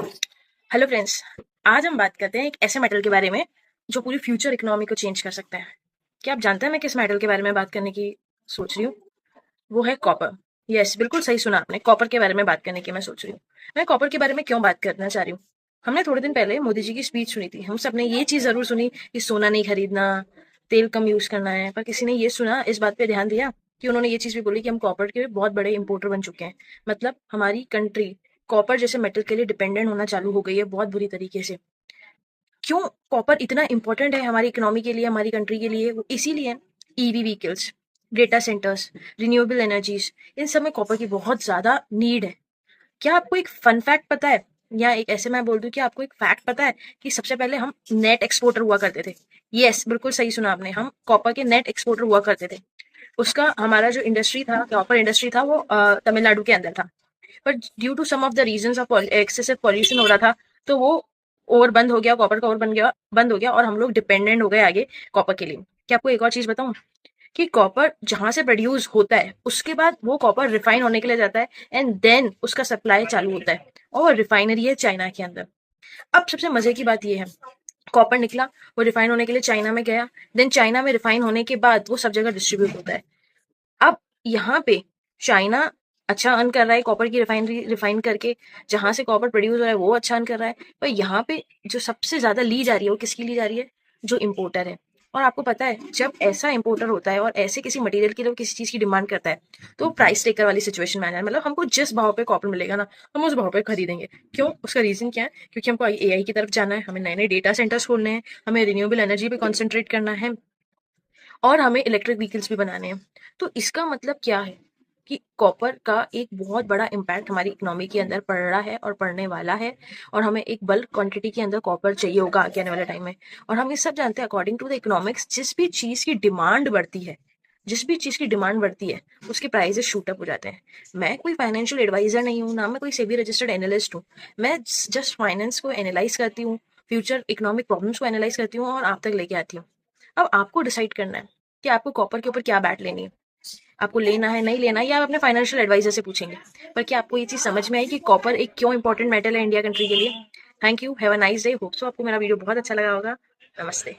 Hello friends. आज हम बात करते हैं एक ऐसे मेटल के बारे में जो पूरी फ्यूचर इकोनॉमी को चेंज कर सकता है। क्या आप जानते हैं मैं किस मेटल के बारे में बात करने की सोच रही हूँ? वो है कॉपर। यस, बिल्कुल सही सुना आपने, कॉपर के बारे में बात करने की मैं सोच रही हूँ। मैं कॉपर के बारे में क्यों बात करना चाह रही हूँ? हमने थोड़े दिन पहले मोदी जी की स्पीच सुनी थी। हम सबने ये चीज़ ज़रूर सुनी कि सोना नहीं खरीदना, तेल कम यूज़ करना है, पर किसी ने ये सुना, इस बात पे ध्यान दिया कि उन्होंने ये चीज़ भी बोली कि हम कॉपर के बहुत बड़े इंपोर्टर बन चुके हैं। मतलब हमारी कंट्री कॉपर जैसे मेटल के लिए डिपेंडेंट होना चालू हो गई है बहुत बुरी तरीके से। क्यों कॉपर इतना इंपॉर्टेंट है हमारी इकोनॉमी के लिए, हमारी कंट्री के लिए? वो इसीलिए EV vehicles, data centers, renewable energies, इन सब में कॉपर की बहुत ज्यादा नीड है। क्या आपको एक फन फैक्ट पता है, या एक ऐसे मैं बोल दूं कि आपको एक फैक्ट पता है कि सबसे पहले हम नेट एक्सपोर्टर हुआ करते थे? यस, बिल्कुल सही सुना आपने, हम कॉपर के नेट एक्सपोर्टर हुआ करते थे। उसका हमारा जो इंडस्ट्री था, कॉपर इंडस्ट्री था, वो तमिलनाडु के अंदर था। पर due to some of the reasons of excessive pollution हो रहा था, तो वो ओवर बंद हो गया, कॉपर का ओवर बंद हो गया, और हम लोग डिपेंडेंट हो गए आगे कॉपर के लिए। क्या आपको एक और चीज बताऊं कि कॉपर जहां से प्रोड्यूस होता है उसके बाद वो कॉपर रिफाइन होने के लिए जाता है, एंड देन उसका सप्लाई चालू होता है, और रिफाइनरी है चाइना के अंदर। अब सबसे मजे की बात ये है, कॉपर निकला, वो रिफाइन होने के लिए चाइना में गया, देन चाइना में रिफाइन होने के बाद वो सब जगह डिस्ट्रीब्यूट होता है। अब यहाँ पे चाइना अच्छा अर्न कर रहा है कॉपर की रिफाइनरी रिफाइन करके, जहां से कॉपर प्रोड्यूस हो रहा है वो अच्छा अर्न कर रहा है। पर यहाँ पे जो सबसे ज्यादा ली जा रही है वो किसकी ली जा रही है? जो इम्पोर्टर है। और आपको पता है, जब ऐसा इम्पोर्टर होता है और ऐसे किसी मटेरियल की, जब किसी चीज की डिमांड करता है, तो प्राइस टेकर वाली सिचुएशन में आ जाए। मतलब हमको जिस भाव पे कॉपर मिलेगा ना, हम उस भाव पे खरीदेंगे। क्यों? उसका रीजन क्या है? क्योंकि हमको एआई की तरफ जाना है, हमें नए नए डेटा सेंटर्स खोलने हैं, हमें रिन्यूएबल एनर्जी पे कॉन्सेंट्रेट करना है, और हमें इलेक्ट्रिक व्हीकल्स भी बनाने हैं। तो इसका मतलब क्या है कि कॉपर का एक बहुत बड़ा इम्पैक्ट हमारी इकोनॉमी के अंदर पड़ रहा है और पड़ने वाला है, और हमें एक बल्क क्वांटिटी के अंदर कॉपर चाहिए होगा आगे आने वाले टाइम में। और हम ये सब जानते हैं, अकॉर्डिंग टू द इकोनॉमिक्स, जिस भी चीज की डिमांड बढ़ती है उसके प्राइसेस शूट अप हो जाते हैं। मैं कोई फाइनेंशियल एडवाइजर नहीं हूँ, ना मैं कोई सेबी रजिस्टर्ड एनालिस्ट हूँ। मैं जस्ट फाइनेंस को एनालाइज करती हूँ, फ्यूचर इकोनॉमिक प्रॉब्लम्स को एनालाइज करती हूँ और आप तक लेके आती हूँ। अब आपको डिसाइड करना है कि आपको कॉपर के ऊपर क्या बैट लेनी है, आपको लेना है नहीं लेना है, या आप अपने फाइनेंशियल एडवाइजर से पूछेंगे। पर क्या आपको ये चीज समझ में आई कि कॉपर एक क्यों इंपॉर्टेंट मेटल है इंडिया कंट्री के लिए? Thank you, have a nice day. Hope so आपको मेरा वीडियो बहुत अच्छा लगा होगा। नमस्ते।